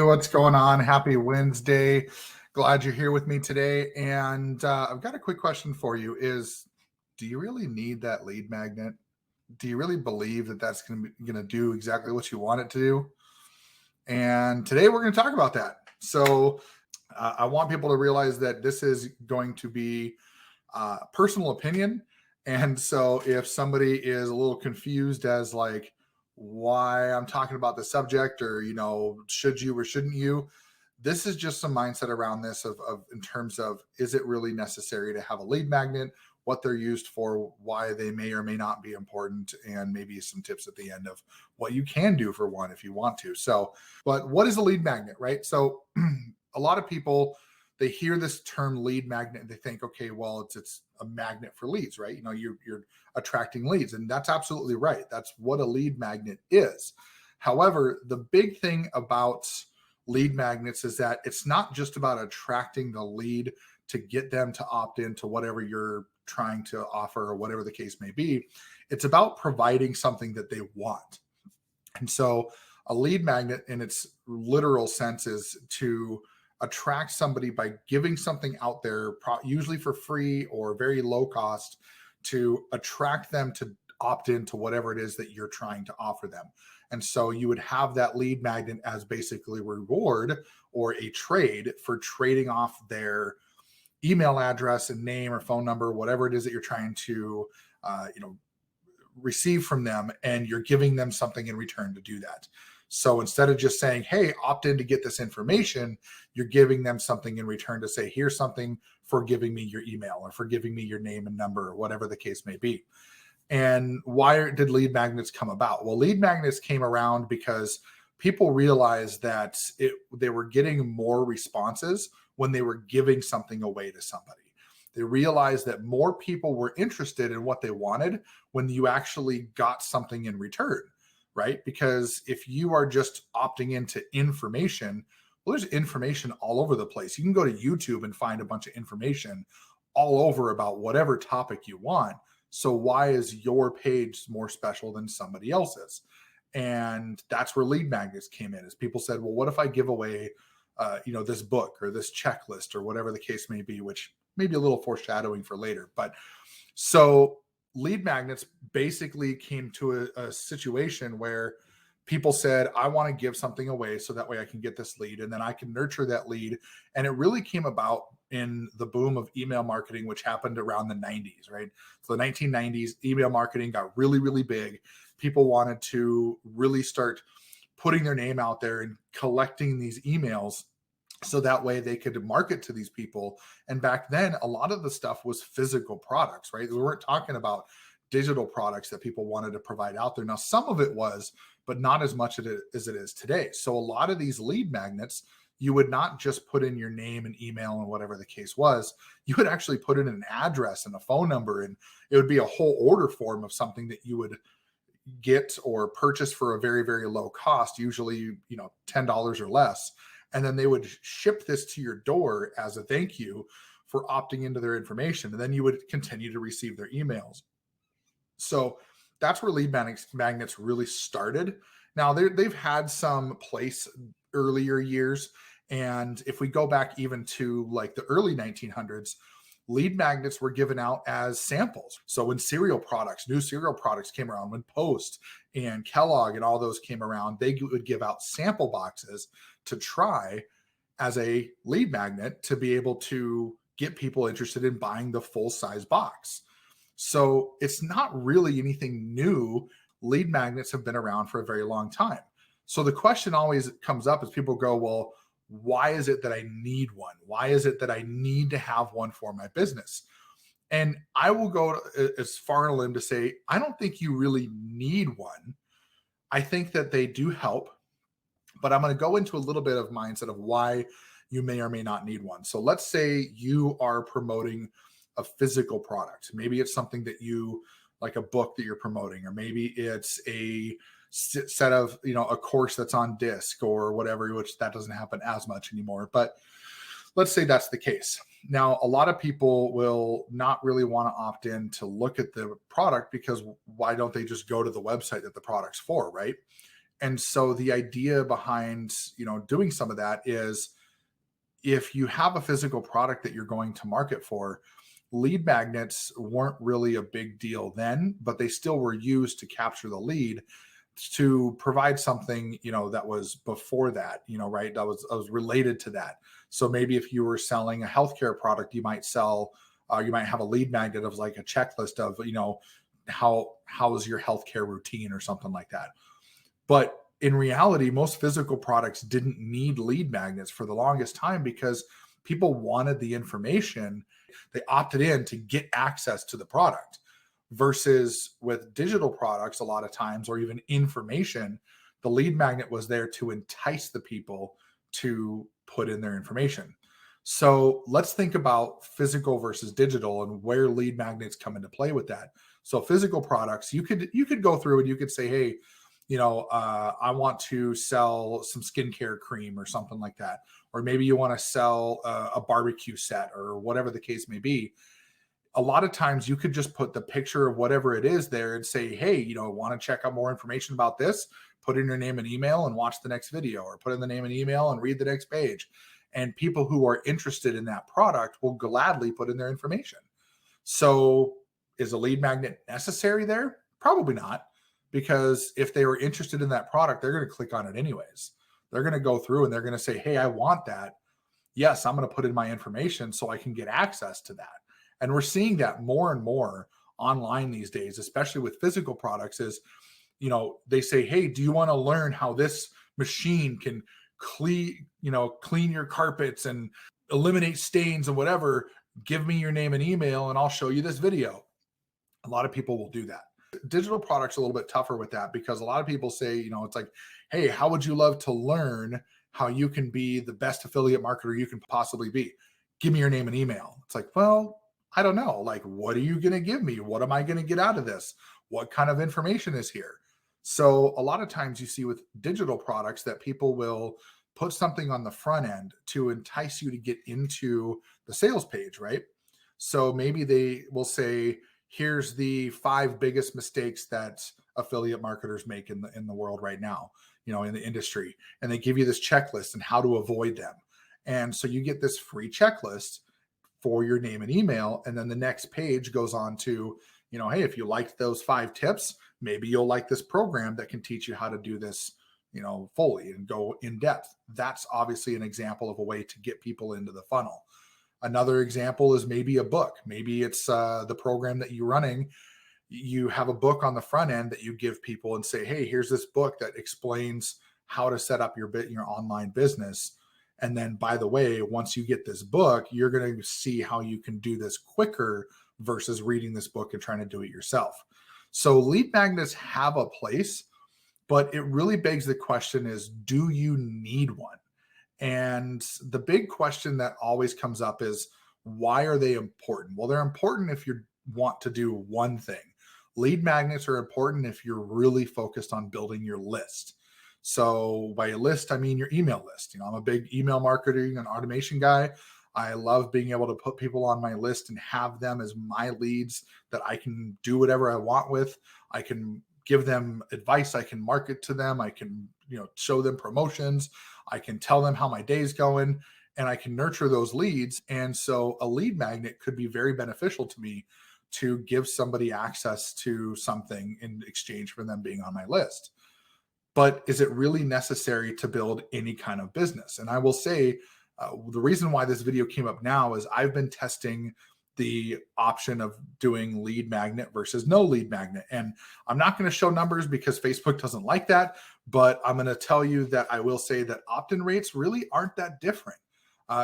what's going on? Happy Wednesday. Glad you're here with me today. And I've got a quick question for you do you really need that lead magnet? Do you really believe that that's going to do exactly what you want it to do? And today we're going to talk about that. So I want people to realize that this is going to be personal opinion. And so if somebody is a little confused as like why I'm talking about the subject or, should you or shouldn't you, this is just some mindset around this of in terms of, is it really necessary to have a lead magnet, what they're used for, why they may or may not be important, and maybe some tips at the end of what you can do for one if you want to. So, but what is a lead magnet, right? So a lot of people, they hear this term lead magnet and they think, okay, well, it's a magnet for leads, right? You're attracting leads, and that's absolutely right. That's what a lead magnet is. However, the big thing about lead magnets is that it's not just about attracting the lead to get them to opt into whatever you're trying to offer or whatever the case may be. It's about providing something that they want. And so a lead magnet in its literal sense is to attract somebody by giving something out there, usually for free or very low cost, to attract them to opt into whatever it is that you're trying to offer them. And so you would have that lead magnet as basically a reward or a trade for trading off their email address and name or phone number, whatever it is that you're trying to, receive from them, and you're giving them something in return to do that. So instead of just saying, hey, opt in to get this information, you're giving them something in return to say, here's something for giving me your email or for giving me your name and number or whatever the case may be. And why did lead magnets come about? Well, lead magnets came around because people realized that they were getting more responses when they were giving something away to somebody. They realized that more people were interested in what they wanted when you actually got something in return, right? Because if you are just opting into information, well, there's information all over the place. You can go to YouTube and find a bunch of information all over about whatever topic you want. So why is your page more special than somebody else's? And that's where lead magnets came in, is people said, well, what if I give away, this book or this checklist or whatever the case may be, which may be a little foreshadowing for later. But so lead magnets basically came to a situation where people said, I want to give something away so that way I can get this lead and then I can nurture that lead. And it really came about in the boom of email marketing, which happened around the 90s, right? So the 1990s, email marketing got really, really big. People wanted to really start putting their name out there and collecting these emails so that way they could market to these people. And back then, a lot of the stuff was physical products, right? We weren't talking about digital products that people wanted to provide out there. Now, some of it was, but not as much as it is today. So a lot of these lead magnets, you would not just put in your name and email and whatever the case was. You would actually put in an address and a phone number, and it would be a whole order form of something that you would get or purchase for a very, very low cost, usually, $10 or less. And then they would ship this to your door as a thank you for opting into their information. And then you would continue to receive their emails. So that's where lead magnets really started. Now they've had some place earlier years. And if we go back even to like the early 1900s, lead magnets were given out as samples. So when new cereal products came around, when Post and Kellogg and all those came around, they would give out sample boxes to try as a lead magnet to be able to get people interested in buying the full size box. So it's not really anything new. Lead magnets have been around for a very long time. So the question always comes up as people go, well, why is it that I need one? Why is it that I need to have one for my business? And I will go as far on a limb to say, I don't think you really need one. I think that they do help, but I'm going to go into a little bit of mindset of why you may or may not need one. So let's say you are promoting a physical product. Maybe it's something that you like, a book that you're promoting, or maybe it's a set of, a course that's on disc or whatever, which that doesn't happen as much anymore. But let's say that's the case. Now, a lot of people will not really want to opt in to look at the product because why don't they just go to the website that the product's for, right? And so the idea behind, doing some of that is, if you have a physical product that you're going to market for, lead magnets weren't really a big deal then, but they still were used to capture the lead to provide something, that was before that, right? That was related to that. So maybe if you were selling a healthcare product, you might have a lead magnet of like a checklist of, how's your healthcare routine or something like that. But in reality, most physical products didn't need lead magnets for the longest time because people wanted the information. They opted in to get access to the product, versus with digital products, a lot of times, or even information, the lead magnet was there to entice the people to put in their information. So let's think about physical versus digital and where lead magnets come into play with that. So physical products, you could go through and you could say, hey, I want to sell some skincare cream or something like that. Or maybe you want to sell a barbecue set or whatever the case may be. A lot of times you could just put the picture of whatever it is there and say, hey, want to check out more information about this? Put in your name and email and watch the next video, or put in the name and email and read the next page. And people who are interested in that product will gladly put in their information. So is a lead magnet necessary there? Probably not. Because if they were interested in that product, they're going to click on it anyways. They're going to go through and they're going to say, hey, I want that. Yes, I'm going to put in my information so I can get access to that. And we're seeing that more and more online these days, especially with physical products, is, they say, hey, do you want to learn how this machine can clean your carpets and eliminate stains and whatever? Give me your name and email and I'll show you this video. A lot of people will do that. Digital products are a little bit tougher with that, because a lot of people say, it's like, hey, how would you love to learn how you can be the best affiliate marketer you can possibly be? Give me your name and email. It's like, well, I don't know. Like, what are you going to give me? What am I going to get out of this? What kind of information is here? So a lot of times you see with digital products that people will put something on the front end to entice you to get into the sales page, right? So maybe they will say, here's the 5 biggest mistakes that affiliate marketers make in the world right now, in the industry. And they give you this checklist and how to avoid them. And so you get this free checklist for your name and email. And then the next page goes on to, hey, if you liked those 5 tips, maybe you'll like this program that can teach you how to do this, fully and go in depth. That's obviously an example of a way to get people into the funnel. Another example is maybe a book. Maybe it's the program that you're running. You have a book on the front end that you give people and say, hey, here's this book that explains how to set up your online business. And then, by the way, once you get this book, you're going to see how you can do this quicker versus reading this book and trying to do it yourself. So lead magnets have a place, but it really begs the question is, do you need one? And the big question that always comes up is, why are they important? Well, they're important if you want to do one thing. Lead magnets are important if you're really focused on building your list. So by a list, I mean your email list. I'm a big email marketing and automation guy. I love being able to put people on my list and have them as my leads that I can do whatever I want with. I can give them advice. I can market to them. I can, show them promotions. I can tell them how my day's going, and I can nurture those leads. And so a lead magnet could be very beneficial to me to give somebody access to something in exchange for them being on my list. But is it really necessary to build any kind of business? And I will say, the reason why this video came up now is I've been testing the option of doing lead magnet versus no lead magnet. And I'm not going to show numbers because Facebook doesn't like that, but I'm going to tell you that I will say that opt-in rates really aren't that different.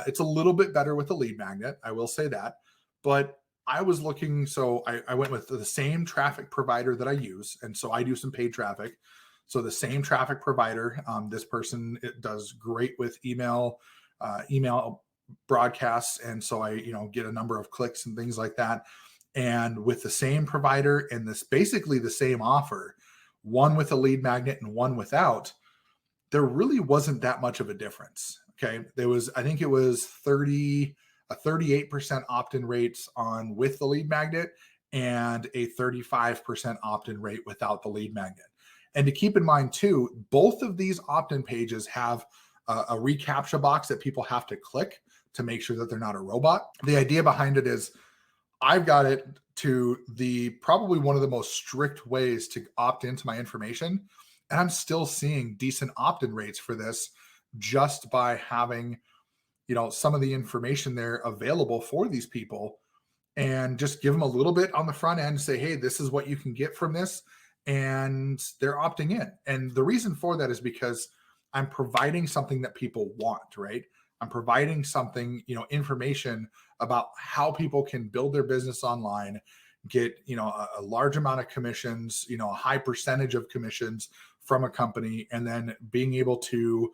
It's a little bit better with the lead magnet, I will say that. But I was looking, so I went with the same traffic provider that I use. And so I do some paid traffic. So the same traffic provider, this person does great with email broadcasts. And so I, get a number of clicks and things like that. And with the same provider and this basically the same offer, one with a lead magnet and one without, there really wasn't that much of a difference. Okay. I think it was 38% opt-in rates on with the lead magnet and a 35% opt-in rate without the lead magnet. And to keep in mind too, both of these opt-in pages have a reCAPTCHA box that people have to click to make sure that they're not a robot. The idea behind it is I've got it to the probably one of the most strict ways to opt into my information. And I'm still seeing decent opt-in rates for this just by having, some of the information there available for these people, and just give them a little bit on the front end, say, hey, this is what you can get from this. And they're opting in. And the reason for that is because I'm providing something that people want, right? I'm providing something, information about how people can build their business online, get, a large amount of commissions, a high percentage of commissions from a company, and then being able to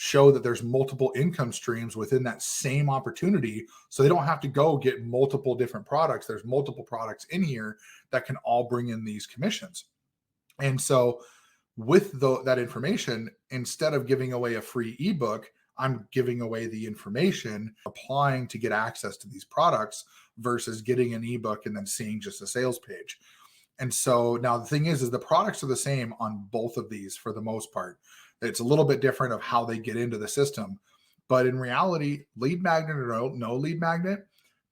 show that there's multiple income streams within that same opportunity. So they don't have to go get multiple different products. There's multiple products in here that can all bring in these commissions. And so with that information, instead of giving away a free ebook, I'm giving away the information, applying to get access to these products versus getting an ebook and then seeing just a sales page. And so now the thing is the products are the same on both of these for the most part. It's a little bit different of how they get into the system. But in reality, lead magnet or no lead magnet,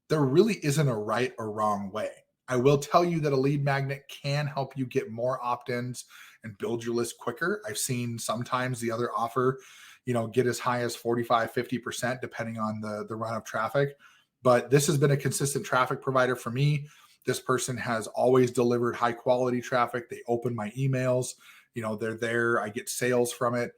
there really isn't a right or wrong way. I will tell you that a lead magnet can help you get more opt-ins and build your list quicker. I've seen sometimes the other offer, get as high as 45, 50%, depending on the run of traffic. But this has been a consistent traffic provider for me. This person has always delivered high quality traffic. They open my emails, they're there. I get sales from it.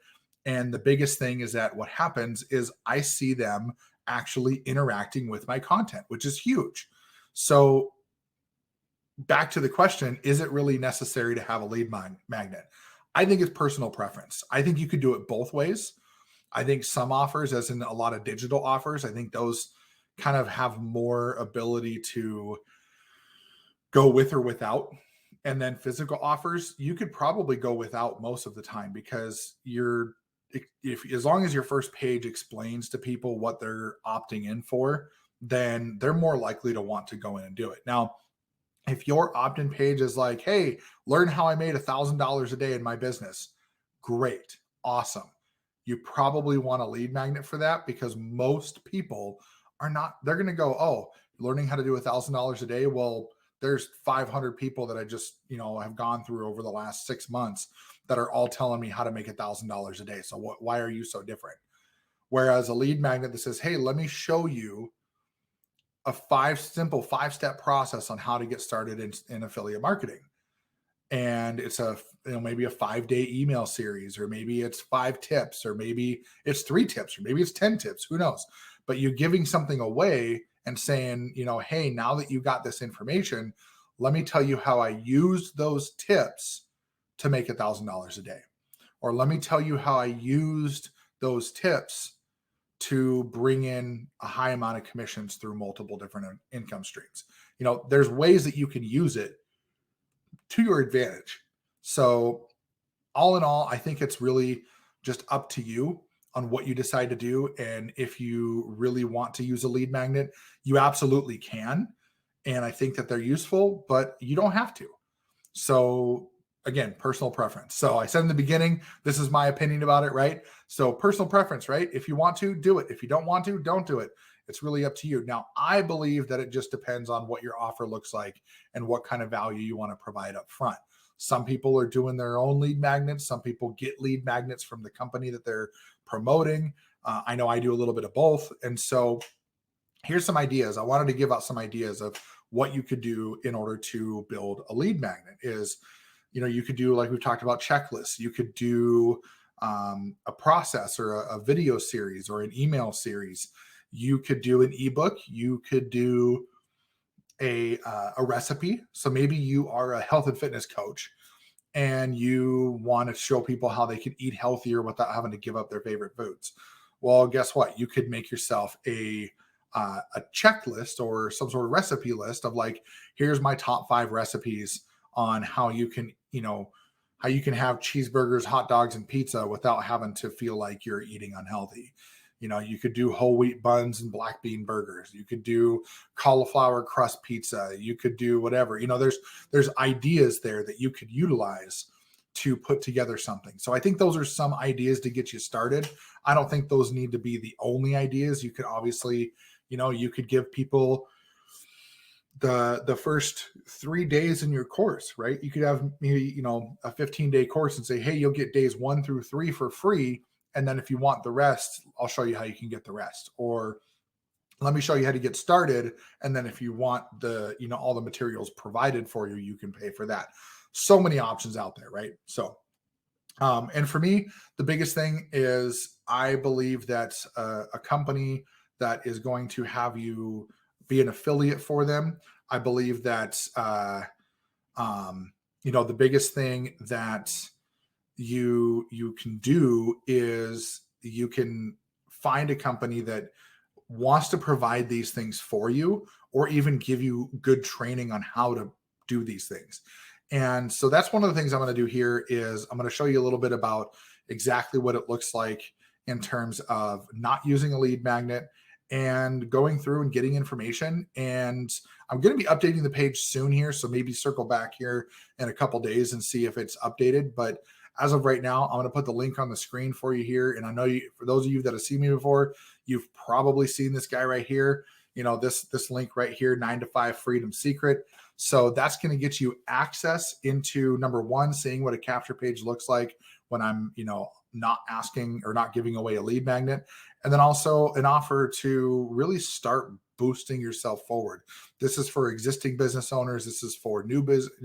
And the biggest thing is that what happens is I see them actually interacting with my content, which is huge. So back to the question, is it really necessary to have a lead magnet? I think it's personal preference. I think you could do it both ways. I think some offers, as in a lot of digital offers, I think those kind of have more ability to go with or without. And then physical offers, you could probably go without most of the time, because as long as your first page explains to people what they're opting in for, then they're more likely to want to go in and do it. Now, if your opt-in page is like, hey, learn how I made $1,000 a day in my business, great, awesome. You probably want a lead magnet for that, because most people they're going to go, oh, learning how to do $1,000 a day. Well, there's 500 people that I just, have gone through over the last 6 months that are all telling me how to make $1,000 a day. So why are you so different? Whereas a lead magnet that says, hey, let me show you a simple 5-step process on how to get started in affiliate marketing. And it's maybe a 5-day email series, or maybe it's 5 tips, or maybe it's 3 tips, or maybe it's 10 tips, who knows? But you're giving something away and saying, hey, now that you got this information, let me tell you how I used those tips to make $1,000 a day. Or let me tell you how I used those tips to bring in a high amount of commissions through multiple different income streams. There's ways that you can use it to your advantage. So all in all, I think it's really just up to you on what you decide to do. And if you really want to use a lead magnet, you absolutely can. And I think that they're useful, but you don't have to. So again, personal preference. So I said in the beginning, this is my opinion about it, right? So personal preference, right? If you want to, do it. If you don't want to, don't do it. It's really up to you. Now, I believe that it just depends on what your offer looks like and what kind of value you want to provide up front. Some people are doing their own lead magnets. Some people get lead magnets from the company that they're promoting. I know I do a little bit of both. And so here's some ideas. I wanted to give out some ideas of what you could do in order to build a lead magnet. You could do, like we've talked about, checklists. You could do a process, or a video series, or an email series. You could do an ebook. You could do a recipe. So maybe you are a health and fitness coach and you want to show people how they can eat healthier without having to give up their favorite foods. Well, guess what? You could make yourself a checklist or some sort of recipe list of, like, here's my top 5 recipes on how you can have cheeseburgers, hot dogs, and pizza without having to feel like you're eating unhealthy. You could do whole wheat buns and black bean burgers. You could do cauliflower crust pizza. You could do whatever. There's ideas there that you could utilize to put together something. So I think those are some ideas to get you started. I don't think those need to be the only ideas. You could obviously, you could give people the first 3 days in your course, right? You could have maybe, a 15-day course and say, hey, you'll get days 1 through 3 for free. And then if you want the rest, I'll show you how you can get the rest. Or let me show you how to get started. And then if you want all the materials provided for you, you can pay for that. So many options out there, right? So, and for me, the biggest thing is I believe that a company that is going to have you be an affiliate for them. I believe that, the biggest thing that you can do is you can find a company that wants to provide these things for you, or even give you good training on how to do these things. And so that's one of the things I'm going to do here is I'm going to show you a little bit about exactly what it looks like in terms of not using a lead magnet and going through and getting information. And I'm going to be updating the page soon here. So maybe circle back here in a couple days and see if it's updated. But as of right now, I'm going to put the link on the screen for you here. And I know for those of you that have seen me before, you've probably seen this guy right here. This link right here, 9 to 5 Freedom Secret. So that's going to get you access into, number one, seeing what a capture page looks like when I'm, not asking or not giving away a lead magnet. And then also an offer to really start boosting yourself forward. This is for existing business owners. This is for new business,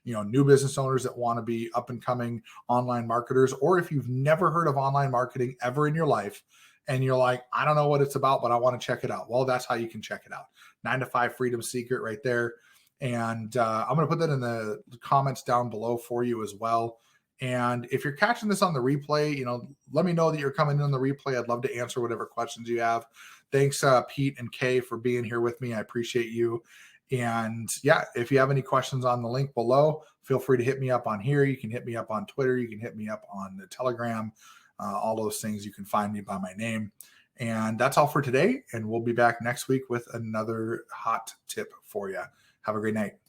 new business owners that want to be up and coming online marketers. Or if you've never heard of online marketing ever in your life, and you're like, I don't know what it's about, but I want to check it out. Well, that's how you can check it out. 9 to 5 Freedom Secret right there. And I'm going to put that in the comments down below for you as well. And if you're catching this on the replay, let me know that you're coming in on the replay. I'd love to answer whatever questions you have. Thanks, Pete and Kay, for being here with me. I appreciate you. And yeah, if you have any questions on the link below, feel free to hit me up on here. You can hit me up on Twitter. You can hit me up on the Telegram. All those things, you can find me by my name. And that's all for today. And we'll be back next week with another hot tip for you. Have a great night.